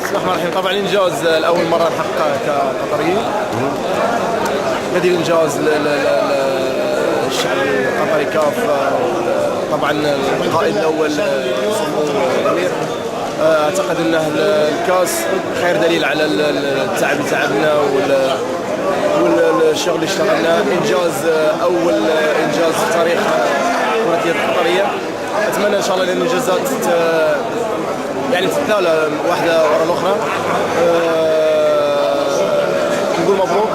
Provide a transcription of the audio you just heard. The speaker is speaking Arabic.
بسم الله الرحمن الرحيم. طبعا الانجاز لاول مره نحققه كقطريين. هذه الانجاز للشعب القطري كافه. طبعا القائد الاول الامير، اعتقد انه الكاس خير دليل على التعب اللي تعبنا والشغل اللي اشتغلناه. انجاز اول انجاز في تاريخ كرة اليد القطريه. اتمنى ان شاء الله ان الانجازات يعني تتتالى واحده ورا الاخرى. نقول مبروك.